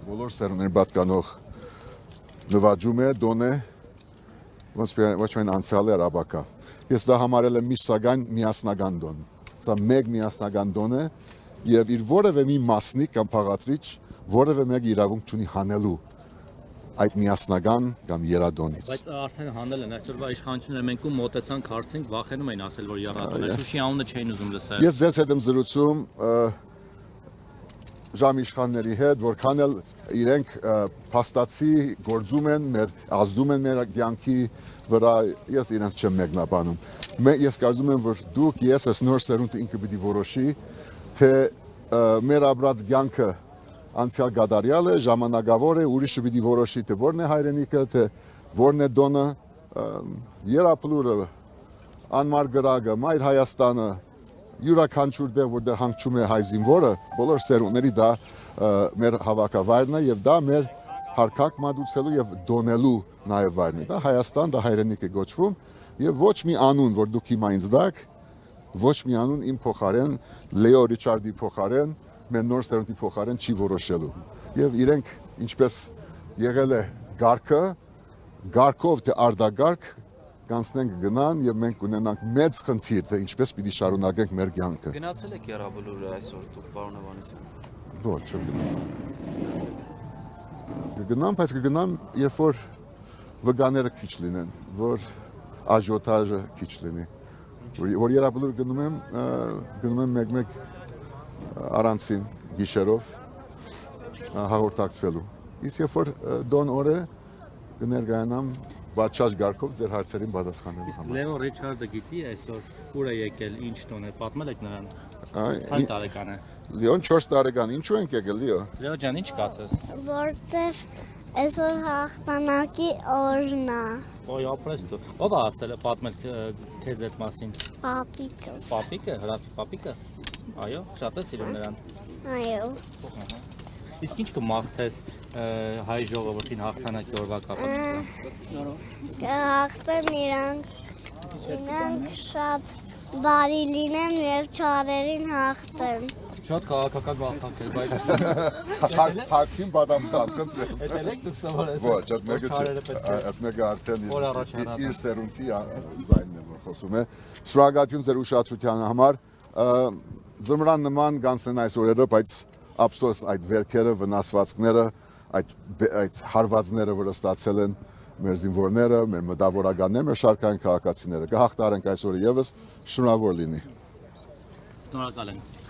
բոլոր սերունդներին պատկանող նվաճում է, դոն է, ոչ միայն անցյալ է առաբակա։ Ես դա համարել եմ միշտ սակայն միասնական դոն։ Սա մեկ միասնական դոն է եւ իր որևէ մի մասնիկ կամ փաղադրիչ որևէ մեկ իրավունք չունի հանելու այդ միասնական կամ երադոնից։ Բայց արդեն հանել են այսօրվա իշխանությունները մենք ու մոտեցանք հարցին վախենում էին ասել որ երադոն է Շուշի անունը չէին ուզում լսել։ Ես ձեզ հետ եմ զրուցում ժամիշխանների հետ, որքան էլ իրենք փաստացի գործում են, ազդում են մեր կյանքի վրա, ես իրենց չեմ մեկնաբանում։ Ես կարծում եմ, որ դուք, ես այս նոր սերունդը ինքը պիտի որոշի, թե մեր ապրած կյանքը անցյալ գադարյալ է, ժամանակավոր է, ուրիշը պիտի որոշի, թե որն է հայրենիքը, թե որն է դոնը, Երապլուրը, անմար գրագը, Մայր Հայաստանը, յուրաքանչյուր դեղ, որտեղ հանգչում է հայ զինվորը, բոլոր սերունդների դա մեր հավաքավայրն է եւ դա մեր հարքակ մատուցելու եւ դոնելու նաեւ վայրն է։ Դա Հայաստան, դա հայրենիք է գոչվում եւ ոչ մի անուն, որ դուք հիմա ինձ դաք, ոչ մի անուն իմ փոխարեն, Լեո Ռիչարդի փոխարեն, մեր նոր սերունդի փոխարեն չի որոշելու։ Եվ իրենք ինչպես եղել է գարկով թե արդագարկ կանցնենք գնան եւ մենք ունենանք մեծ խնդիր, թե ինչպես պիտի շարունակենք մեր կյանքը։ Գնացել եք Եռաբլուրը այսօր դուք, պարոն Հովհաննիսյան։ Ոչ, չեմ գնամ, բայց կգնամ, երբ որ վգաները քիչ լինեն, որ աժիոտաժը քիչ լինի։ Որ Եռաբլուր գնում եմ մեկ առանցին գիշերով հաղորդակցվելու։ Իսկ երբ որ դոն օրը կներկայանամ բաճաշ գարկով ձեր հարցերին պատասխանելու համար։ Լեո Ռիչարդը գիտի այսօր ուր է եկել, ինչ տոն է, պատմել եք նրան։ Քանի տարեկան է։ Լեոն 4 տարեկան, ինչու ենք եկել Լեո։ Լեո ջան, ինչ կասես։ Որտեվ այսօր հաղթանակի օրն է։ Ոյ ապրես դու։ Ո՞վ է ասել է պատմել թեզ այդ մասին։ Պապիկը։ Պապիկը, Հրաֆի պապիկը։ Այո, շատ է սիրում նրան։ Այո։ Իսկ ինչ կմաղթես հայ ժողովրդին հաղթանակի օրվա կապակցությամբ։ Կհաղթեն իրանք շատ բարի լինեն եւ չարերին հաղթեն։ Շատ քաղաքական գաղթանք էր, բայց հարցին պատասխան կընտրել։ Էդ եք դուք սովորեցեք։ Ոչ, այդ մեկը չէ։ Այդ մեկը արդեն իր սերունդի ձայնն է, որ խոսում է։ Շնորհակալություն ձեր ուշադրության համար։ Ձմռան նման գանցնեն այս օրերը, բայց ափսոս այդ վերքերը, վնասվածքները, այդ հարվածները, որը ստացել են մեր զինվորները, մեր մտավորականները, մեր շարքային քաղաքացիները։ Կհաղթարենք այս օրը եւս, շնորհավոր լինի։ Շնորհակալ ենք։